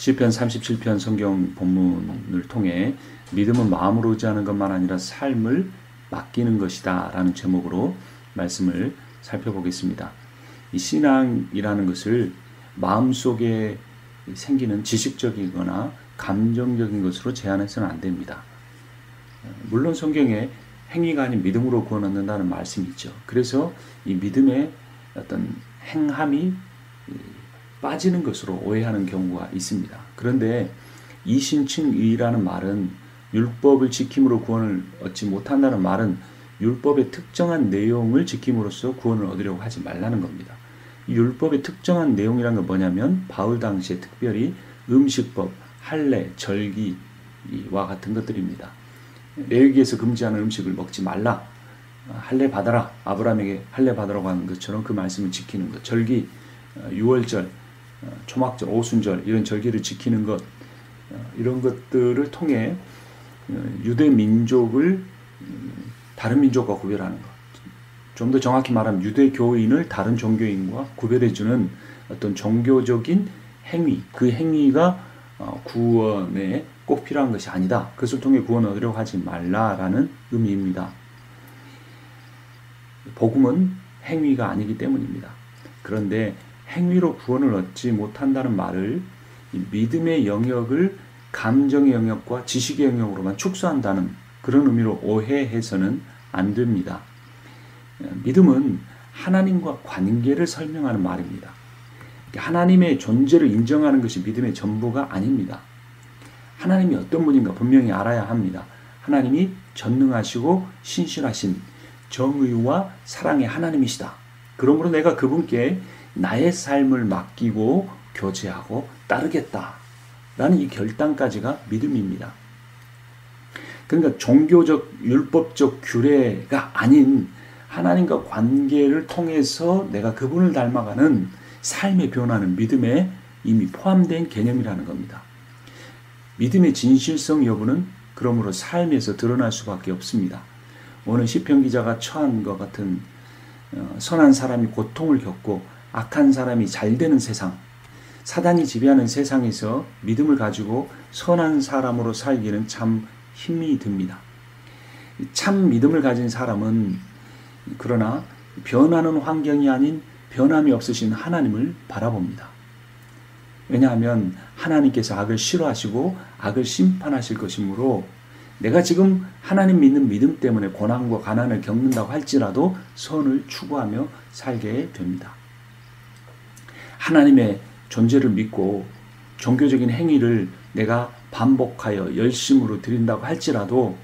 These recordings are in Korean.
시편 37편 성경 본문을 통해 믿음은 마음으로 의지하는 것만 아니라 삶을 맡기는 것이다 라는 제목으로 말씀을 살펴보겠습니다. 이 신앙이라는 것을 마음속에 생기는 지식적이거나 감정적인 것으로 제한해서는 안 됩니다. 물론 성경에 행위가 아닌 믿음으로 구원 얻는다는 말씀이 있죠. 그래서 이 믿음의 어떤 행함이 빠지는 것으로 오해하는 경우가 있습니다. 그런데 이신칭의라는 말은 율법을 지킴으로 구원을 얻지 못한다는 말은 율법의 특정한 내용을 지킴으로써 구원을 얻으려고 하지 말라는 겁니다. 이 율법의 특정한 내용이란 건 뭐냐면 바울 당시에 특별히 음식법, 할례, 절기와 같은 것들입니다. 레위기에서 금지하는 음식을 먹지 말라. 할례 받아라. 아브라함에게 할례 받으라고 하는 것처럼 그 말씀을 지키는 것. 절기, 유월절, 초막절, 오순절 이런 절기를 지키는 것, 이런 것들을 통해 유대 민족을 다른 민족과 구별하는 것. 좀 더 정확히 말하면 유대교인을 다른 종교인과 구별해주는 어떤 종교적인 행위, 그 행위가 구원에 꼭 필요한 것이 아니다. 그것을 통해 구원을 얻으려고 하지 말라라는 의미입니다. 복음은 행위가 아니기 때문입니다. 그런데 행위로 구원을 얻지 못한다는 말을 믿음의 영역을 감정의 영역과 지식의 영역으로만 축소한다는 그런 의미로 오해해서는 안 됩니다. 믿음은 하나님과 관계를 설명하는 말입니다. 하나님의 존재를 인정하는 것이 믿음의 전부가 아닙니다. 하나님이 어떤 분인가 분명히 알아야 합니다. 하나님이 전능하시고 신실하신 정의와 사랑의 하나님이시다. 그러므로 내가 그분께 나의 삶을 맡기고 교제하고 따르겠다 라는 이 결단까지가 믿음입니다. 그러니까 종교적 율법적 규례가 아닌 하나님과 관계를 통해서 내가 그분을 닮아가는 삶의 변화는 믿음에 이미 포함된 개념이라는 겁니다. 믿음의 진실성 여부는 그러므로 삶에서 드러날 수밖에 없습니다. 오늘 시편 기자가 처한 것 같은 선한 사람이 고통을 겪고 악한 사람이 잘 되는 세상, 사단이 지배하는 세상에서 믿음을 가지고 선한 사람으로 살기는 참 힘이 듭니다. 참 믿음을 가진 사람은 그러나 변하는 환경이 아닌 변함이 없으신 하나님을 바라봅니다. 왜냐하면 하나님께서 악을 싫어하시고 악을 심판하실 것이므로 내가 지금 하나님 믿는 믿음 때문에 고난과 가난을 겪는다고 할지라도 선을 추구하며 살게 됩니다. 하나님의 존재를 믿고 종교적인 행위를 내가 반복하여 열심으로 드린다고 할지라도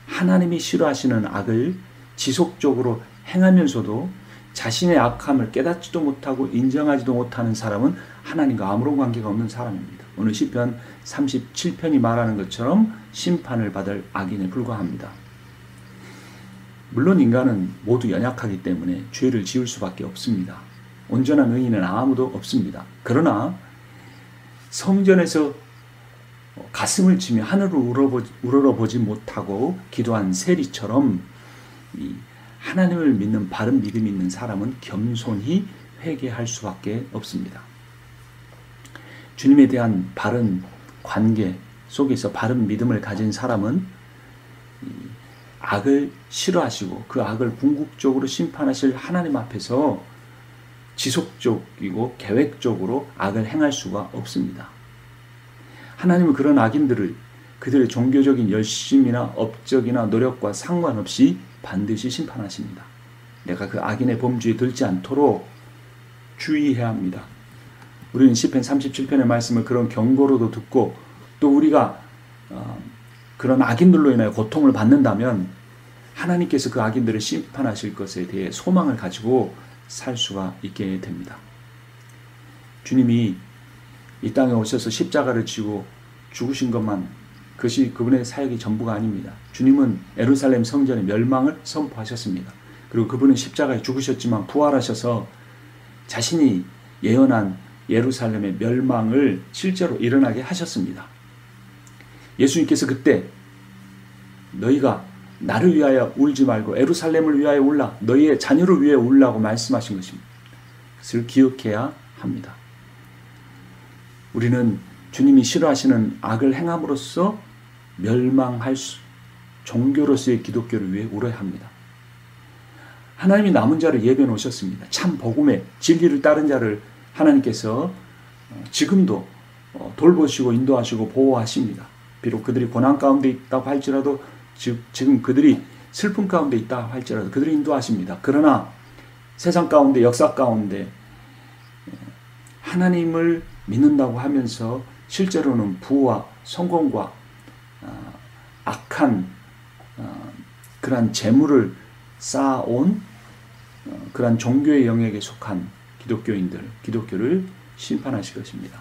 하나님이 싫어하시는 악을 지속적으로 행하면서도 자신의 악함을 깨닫지도 못하고 인정하지도 못하는 사람은 하나님과 아무런 관계가 없는 사람입니다. 오늘 시편 37편이 말하는 것처럼 심판을 받을 악인에 불과합니다. 물론 인간은 모두 연약하기 때문에 죄를 지을 수밖에 없습니다. 온전한 의인은 아무도 없습니다. 그러나 성전에서 가슴을 치며 하늘을 우러러보지 못하고 기도한 세리처럼 하나님을 믿는 바른 믿음이 있는 사람은 겸손히 회개할 수밖에 없습니다. 주님에 대한 바른 관계 속에서 바른 믿음을 가진 사람은 악을 싫어하시고 그 악을 궁극적으로 심판하실 하나님 앞에서 지속적이고 계획적으로 악을 행할 수가 없습니다. 하나님은 그런 악인들을 그들의 종교적인 열심이나 업적이나 노력과 상관없이 반드시 심판하십니다. 내가 그 악인의 범주에 들지 않도록 주의해야 합니다. 우리는 시편 37편의 말씀을 그런 경고로도 듣고 또 우리가 그런 악인들로 인하여 고통을 받는다면 하나님께서 그 악인들을 심판하실 것에 대해 소망을 가지고 살 수가 있게 됩니다. 주님이 이 땅에 오셔서 십자가를 지고 죽으신 것만 그것이 그분의 사역이 전부가 아닙니다. 주님은 예루살렘 성전의 멸망을 선포하셨습니다. 그리고 그분은 십자가에 죽으셨지만 부활하셔서 자신이 예언한 예루살렘의 멸망을 실제로 일어나게 하셨습니다. 예수님께서 그때 너희가 나를 위하여 울지 말고 예루살렘을 위하여 울라, 너희의 자녀를 위해 울라고 말씀하신 것입니다. 그것을 기억해야 합니다. 우리는 주님이 싫어하시는 악을 행함으로써 멸망할 종교로서의 기독교를 위해 울어야 합니다. 하나님이 남은 자를 예비해 놓으셨습니다. 참 복음의 진리를 따른 자를 하나님께서 지금도 돌보시고 인도하시고 보호하십니다. 비록 그들이 고난 가운데 있다고 할지라도 지금 그들이 슬픔 가운데 있다 할지라도 그들이 인도하십니다. 그러나 세상 가운데 역사 가운데 하나님을 믿는다고 하면서 실제로는 부와 성공과 악한 그러한 재물을 쌓아온 그러한 종교의 영역에 속한 기독교인들, 기독교를 심판하실 것입니다.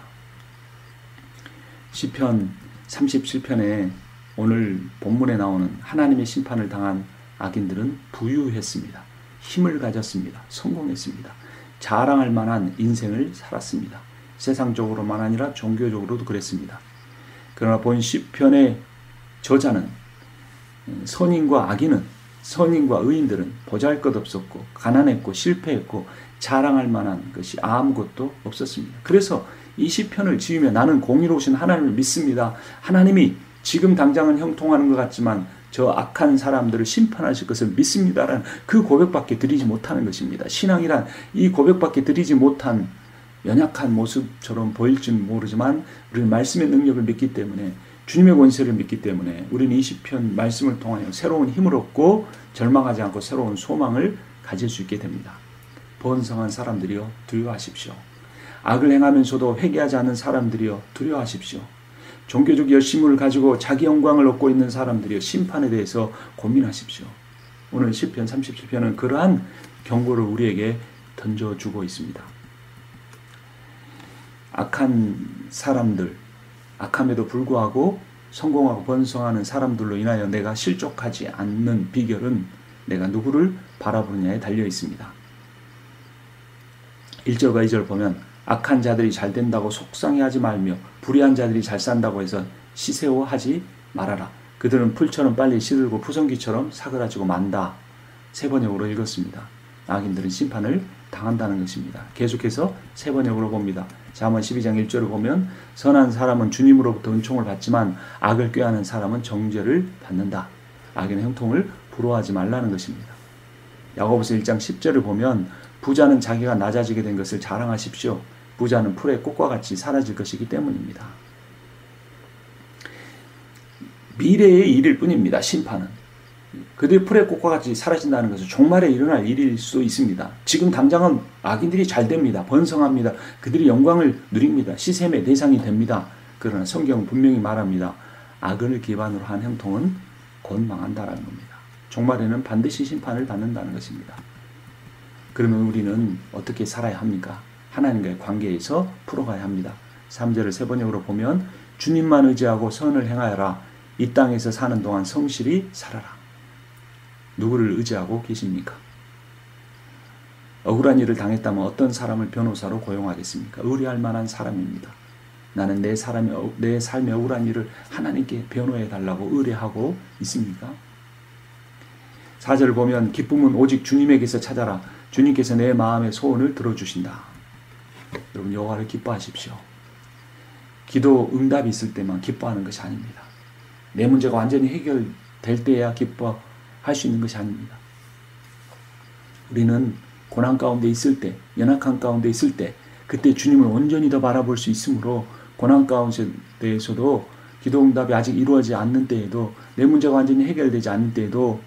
시편 37편에 오늘 본문에 나오는 하나님의 심판을 당한 악인들은 부유했습니다. 힘을 가졌습니다. 성공했습니다. 자랑할 만한 인생을 살았습니다. 세상적으로만 아니라 종교적으로도 그랬습니다. 그러나 본 시편의 저자는 선인과 악인은, 선인과 의인들은 보잘것없었고 가난했고 실패했고 자랑할 만한 것이 아무것도 없었습니다. 그래서 이 시편을 지으며 나는 공의로우신 하나님을 믿습니다. 하나님이 지금 당장은 형통하는 것 같지만 저 악한 사람들을 심판하실 것을 믿습니다라는 그 고백밖에 드리지 못하는 것입니다. 신앙이란 이 고백밖에 드리지 못한 연약한 모습처럼 보일지는 모르지만 우리는 말씀의 능력을 믿기 때문에, 주님의 권세를 믿기 때문에 우리는 이 시편 말씀을 통하여 새로운 힘을 얻고 절망하지 않고 새로운 소망을 가질 수 있게 됩니다. 번성한 사람들이여 두려워하십시오. 악을 행하면서도 회개하지 않는 사람들이여 두려워하십시오. 종교적 열심을 가지고 자기 영광을 얻고 있는 사람들이여 심판에 대해서 고민하십시오. 오늘 시편 37편은 그러한 경고를 우리에게 던져주고 있습니다. 악한 사람들, 악함에도 불구하고 성공하고 번성하는 사람들로 인하여 내가 실족하지 않는 비결은 내가 누구를 바라보느냐에 달려 있습니다. 1절과 2절 보면 악한 자들이 잘 된다고 속상해하지 말며 불의한 자들이 잘 산다고 해서 시세워하지 말아라. 그들은 풀처럼 빨리 시들고 푸성기처럼 사그라지고 만다. 세 번역으로 읽었습니다. 악인들은 심판을 당한다는 것입니다. 계속해서 세 번역으로 봅니다. 잠언 12장 1절을 보면 선한 사람은 주님으로부터 은총을 받지만 악을 꾀하는 사람은 정죄를 받는다. 악인의 형통을 부러워하지 말라는 것입니다. 야고보서 1장 10절을 보면 부자는 자기가 낮아지게 된 것을 자랑하십시오. 부자는 풀의 꽃과 같이 사라질 것이기 때문입니다. 미래의 일일 뿐입니다. 심판은. 그들이 풀의 꽃과 같이 사라진다는 것은 종말에 일어날 일일 수도 있습니다. 지금 당장은 악인들이 잘 됩니다. 번성합니다. 그들이 영광을 누립니다. 시샘의 대상이 됩니다. 그러나 성경은 분명히 말합니다. 악을 기반으로 한 형통은 곧 망한다라는 겁니다. 종말에는 반드시 심판을 받는다는 것입니다. 그러면 우리는 어떻게 살아야 합니까? 하나님과의 관계에서 풀어가야 합니다. 3절을 세 번역으로 보면 주님만 의지하고 선을 행하여라. 이 땅에서 사는 동안 성실히 살아라. 누구를 의지하고 계십니까? 억울한 일을 당했다면 어떤 사람을 변호사로 고용하겠습니까? 의뢰할 만한 사람입니다. 나는 내 삶의 억울한 일을 하나님께 변호해 달라고 의뢰하고 있습니까? 4절을 보면 기쁨은 오직 주님에게서 찾아라. 주님께서 내 마음의 소원을 들어주신다. 여러분 여호와를 기뻐하십시오. 기도 응답이 있을 때만 기뻐하는 것이 아닙니다. 내 문제가 완전히 해결될 때야 기뻐할 수 있는 것이 아닙니다. 우리는 고난 가운데 있을 때, 연약한 가운데 있을 때 그때 주님을 온전히 더 바라볼 수 있으므로 고난 가운데에서도 기도 응답이 아직 이루어지지 않는 때에도, 내 문제가 완전히 해결되지 않는 때에도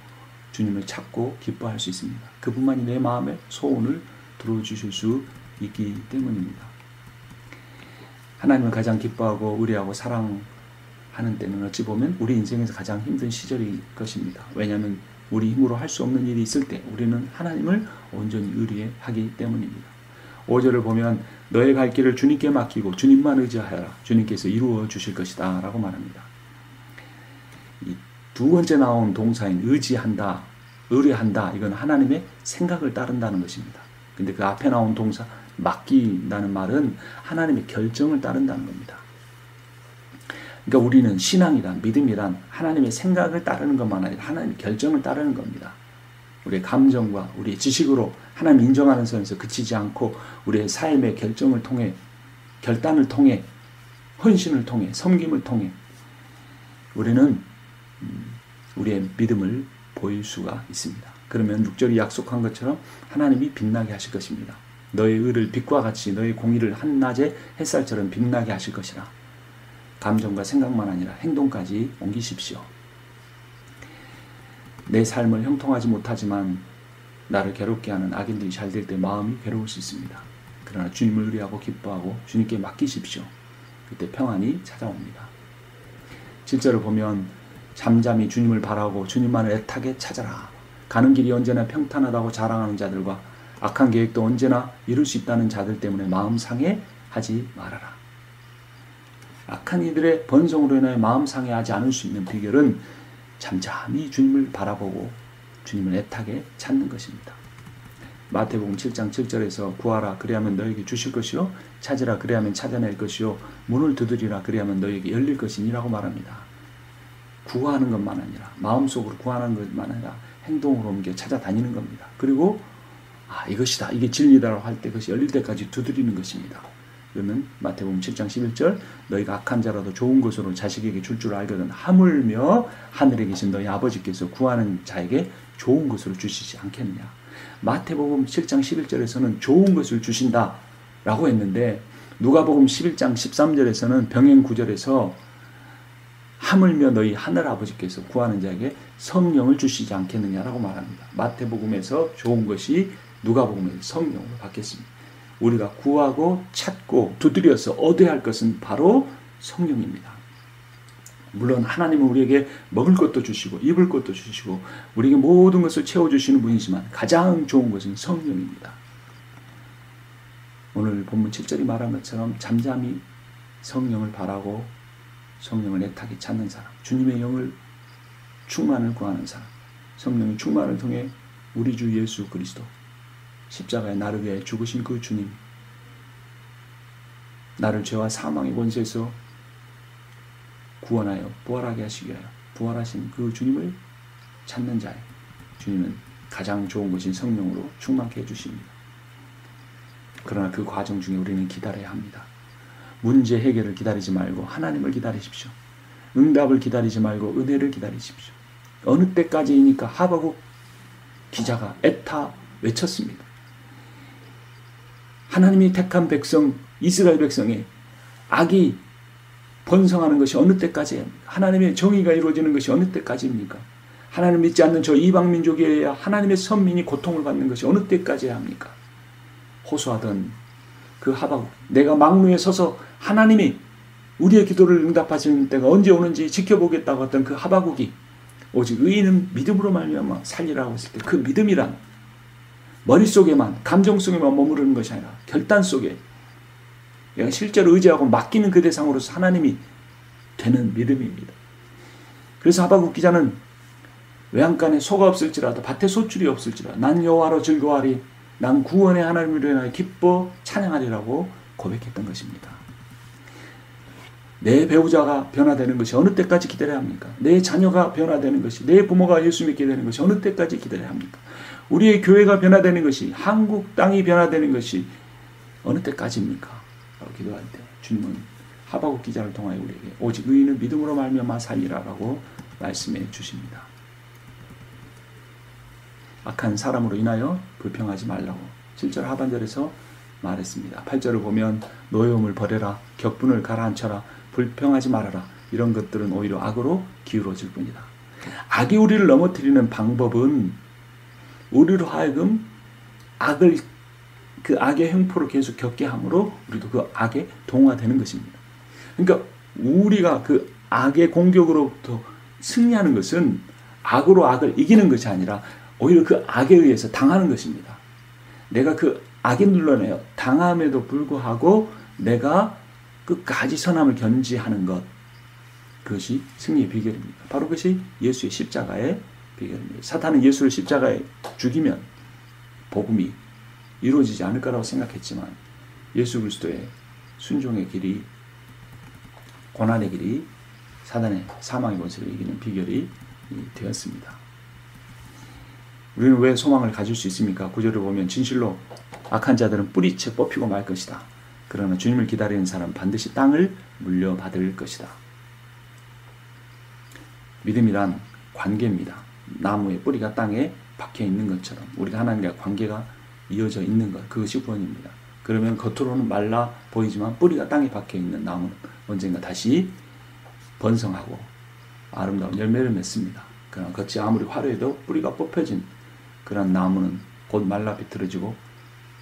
주님을 찾고 기뻐할 수 있습니다. 그분만이 내 마음의 소원을 들어주실 수 있기 때문입니다. 하나님을 가장 기뻐하고 의뢰하고 사랑하는 때는 어찌 보면 우리 인생에서 가장 힘든 시절일 것입니다. 왜냐하면 우리 힘으로 할 수 없는 일이 있을 때 우리는 하나님을 온전히 의뢰하기 때문입니다. 5절을 보면 너의 갈 길을 주님께 맡기고 주님만 의지하여라. 주님께서 이루어 주실 것이다 라고 말합니다. 이 두 번째 나온 동사인 의지한다, 의뢰한다, 이건 하나님의 생각을 따른다는 것입니다. 근데 그 앞에 나온 동사 맡긴다는 말은 하나님의 결정을 따른다는 겁니다. 그러니까 우리는 신앙이란, 믿음이란 하나님의 생각을 따르는 것만 아니라 하나님의 결정을 따르는 겁니다. 우리의 감정과 우리의 지식으로 하나님 인정하는 선에서 그치지 않고 우리의 삶의 결정을 통해, 결단을 통해 헌신을 통해, 섬김을 통해 우리는 우리의 믿음을 보일 수가 있습니다. 그러면 6절이 약속한 것처럼 하나님이 빛나게 하실 것입니다. 너의 의를 빛과 같이 너의 공의를 한낮의 햇살처럼 빛나게 하실 것이라. 감정과 생각만 아니라 행동까지 옮기십시오. 내 삶을 형통하지 못하지만 나를 괴롭게 하는 악인들이 잘 될 때 마음이 괴로울 수 있습니다. 그러나 주님을 의뢰하고 기뻐하고 주님께 맡기십시오. 그때 평안이 찾아옵니다. 7절을 보면 잠잠히 주님을 바라고 주님만을 애타게 찾아라. 가는 길이 언제나 평탄하다고 자랑하는 자들과 악한 계획도 언제나 이룰 수 있다는 자들 때문에 마음 상해하지 말아라. 악한 이들의 번성으로 인하여 마음 상해하지 않을 수 있는 비결은 잠잠히 주님을 바라보고 주님을 애타게 찾는 것입니다. 마태복음 7장 7절에서 구하라 그리하면 너에게 주실 것이요 찾으라 그리하면 찾아낼 것이요 문을 두드리라 그리하면 너에게 열릴 것이니라고 말합니다. 구하는 것만 아니라 마음속으로 구하는 것만 아니라 행동으로 옮겨 찾아다니는 겁니다. 그리고 이것이다 이게 진리다라고 할 때 그것이 열릴 때까지 두드리는 것입니다. 그러면 마태복음 7장 11절 너희가 악한 자라도 좋은 것으로 자식에게 줄 줄 알거든 하물며 하늘에 계신 너희 아버지께서 구하는 자에게 좋은 것으로 주시지 않겠느냐. 마태복음 7장 11절에서는 좋은 것을 주신다라고 했는데 누가복음 11장 13절에서는 병행 구절에서 하물며 너희 하늘 아버지께서 구하는 자에게 성령을 주시지 않겠느냐라고 말합니다. 마태복음에서 좋은 것이 누가복음에서 성령으로 바뀌었습니다. 우리가 구하고 찾고 두드려서 얻어야 할 것은 바로 성령입니다. 물론 하나님은 우리에게 먹을 것도 주시고 입을 것도 주시고 우리에게 모든 것을 채워주시는 분이지만 가장 좋은 것은 성령입니다. 오늘 본문 7절이 말한 것처럼 잠잠히 성령을 바라고 성령을 애타게 찾는 사람, 주님의 영을 충만을 구하는 사람, 성령의 충만을 통해 우리 주 예수 그리스도 십자가에 나를 위해 죽으신 그 주님, 나를 죄와 사망의 권세에서 구원하여 부활하게 하시기 위하여 부활하신 그 주님을 찾는 자예요. 주님은 가장 좋은 것인 성령으로 충만케 해주십니다. 그러나 그 과정 중에 우리는 기다려야 합니다. 문제 해결을 기다리지 말고 하나님을 기다리십시오. 응답을 기다리지 말고 은혜를 기다리십시오. 어느 때까지이니까 하박국 기자가 애타 외쳤습니다. 하나님이 택한 백성 이스라엘 백성의 악이 번성하는 것이 어느 때까지입니까? 하나님의 정의가 이루어지는 것이 어느 때까지입니까? 하나님 믿지 않는 저 이방민족이어야 하나님의 선민이 고통을 받는 것이 어느 때까지야 합니까? 호소하던 그 하박국, 내가 망루에 서서 하나님이 우리의 기도를 응답하시는 때가 언제 오는지 지켜보겠다고 했던 그 하박국이 오직 의인은 믿음으로 말미암아 살리라고 했을 때 그 믿음이란 머릿속에만 감정 속에만 머무르는 것이 아니라 결단 속에 내가 실제로 의지하고 맡기는 그 대상으로서 하나님이 되는 믿음입니다. 그래서 하박국 기자는 외양간에 소가 없을지라도 밭에 소출이 없을지라도 난 여호와로 즐거워하리 난 구원의 하나님을 인하여 기뻐 찬양하리라고 고백했던 것입니다. 내 배우자가 변화되는 것이 어느 때까지 기다려야 합니까? 내 자녀가 변화되는 것이, 내 부모가 예수 믿게 되는 것이 어느 때까지 기다려야 합니까? 우리의 교회가 변화되는 것이, 한국 땅이 변화되는 것이 어느 때까지입니까? 라고 기도할 때 주님은 하박국 기자를 통하여 우리에게 오직 의인은 믿음으로 말미암아 살리라라고 말씀해 주십니다. 악한 사람으로 인하여 불평하지 말라고 7절 하반절에서 말했습니다. 8절을 보면 노여움을 버려라, 격분을 가라앉혀라, 불평하지 말아라. 이런 것들은 오히려 악으로 기울어질 뿐이다. 악이 우리를 넘어뜨리는 방법은 우리로 하여금 그 악의 횡포를 계속 겪게 함으로 우리도 그 악에 동화되는 것입니다. 그러니까 우리가 그 악의 공격으로부터 승리하는 것은 악으로 악을 이기는 것이 아니라 오히려 그 악에 의해서 당하는 것입니다. 내가 그 악에 눌러내어 당함에도 불구하고 내가 끝까지 선함을 견지하는 것, 그것이 승리의 비결입니다. 바로 그것이 예수의 십자가의 비결입니다. 사탄은 예수를 십자가에 죽이면 복음이 이루어지지 않을 거라고 생각했지만 예수 그리스도의 순종의 길이, 고난의 길이 사단의 사망의 권세를 이기는 비결이 되었습니다. 우리는 왜 소망을 가질 수 있습니까? 9절을 보면 진실로 악한 자들은 뿌리채 뽑히고 말 것이다. 그러나 주님을 기다리는 사람은 반드시 땅을 물려받을 것이다. 믿음이란 관계입니다. 나무의 뿌리가 땅에 박혀 있는 것처럼 우리가 하나님과 관계가 이어져 있는 것, 그것이 구원입니다. 그러면 겉으로는 말라 보이지만 뿌리가 땅에 박혀 있는 나무는 언젠가 다시 번성하고 아름다운 열매를 맺습니다. 그러나 겉이 아무리 화려해도 뿌리가 뽑혀진 그런 나무는 곧 말라 비틀어지고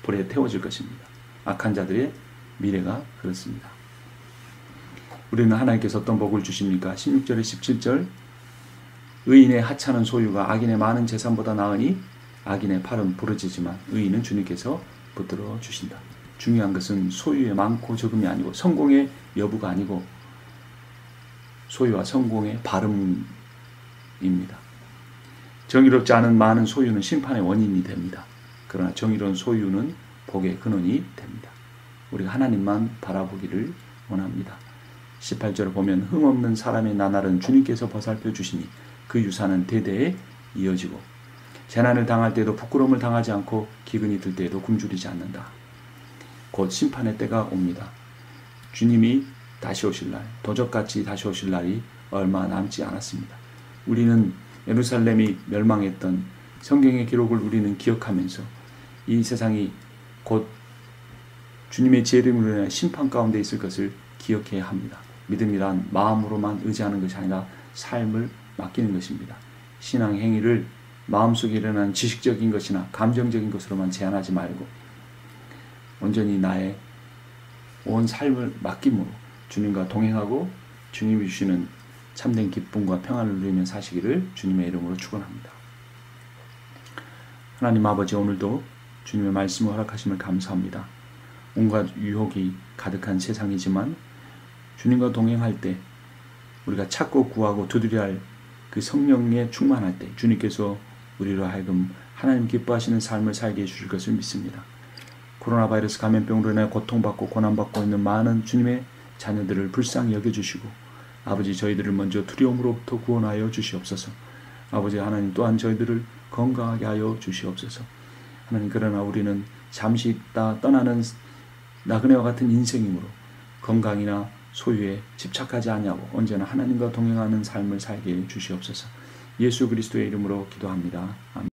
불에 태워질 것입니다. 악한 자들의 미래가 그렇습니다. 우리는 하나님께서 어떤 복을 주십니까? 16절에 17절 의인의 하찮은 소유가 악인의 많은 재산보다 나으니 악인의 팔은 부러지지만 의인은 주님께서 붙들어 주신다. 중요한 것은 소유의 많고 적음이 아니고 성공의 여부가 아니고 소유와 성공의 발음입니다. 정의롭지 않은 많은 소유는 심판의 원인이 됩니다. 그러나 정의로운 소유는 복의 근원이 됩니다. 우리가 하나님만 바라보기를 원합니다. 18절을 보면 흠없는 사람의 나날은 주님께서 보살펴 주시니 그 유산은 대대에 이어지고 재난을 당할 때도 부끄러움을 당하지 않고 기근이 들 때에도 굶주리지 않는다. 곧 심판의 때가 옵니다. 주님이 다시 오실 날, 도적같이 다시 오실 날이 얼마 남지 않았습니다. 우리는 예루살렘이 멸망했던 성경의 기록을 우리는 기억하면서 이 세상이 곧 주님의 재림으로 인해 심판 가운데 있을 것을 기억해야 합니다. 믿음이란 마음으로만 의지하는 것이 아니라 삶을 맡기는 것입니다. 신앙 행위를 마음속에 일어나는 지식적인 것이나 감정적인 것으로만 제한하지 말고 온전히 나의 온 삶을 맡김으로 주님과 동행하고 주님이 주시는 참된 기쁨과 평안을 누리며 사시기를 주님의 이름으로 축원합니다. 하나님 아버지, 오늘도 주님의 말씀을 허락하심을 감사합니다. 온갖 유혹이 가득한 세상이지만 주님과 동행할 때 우리가 찾고 구하고 두드려야 할 그 성령에 충만할 때 주님께서 우리로 하여금 하나님 기뻐하시는 삶을 살게 해주실 것을 믿습니다. 코로나 바이러스 감염병으로 인해 고통받고 고난받고 있는 많은 주님의 자녀들을 불쌍히 여겨주시고 아버지, 저희들을 먼저 두려움으로부터 구원하여 주시옵소서. 아버지 하나님, 또한 저희들을 건강하게 하여 주시옵소서. 하나님, 그러나 우리는 잠시 있다 떠나는 나그네와 같은 인생이므로 건강이나 소유에 집착하지 아니하고 언제나 하나님과 동행하는 삶을 살게 해 주시옵소서. 예수 그리스도의 이름으로 기도합니다. 아멘.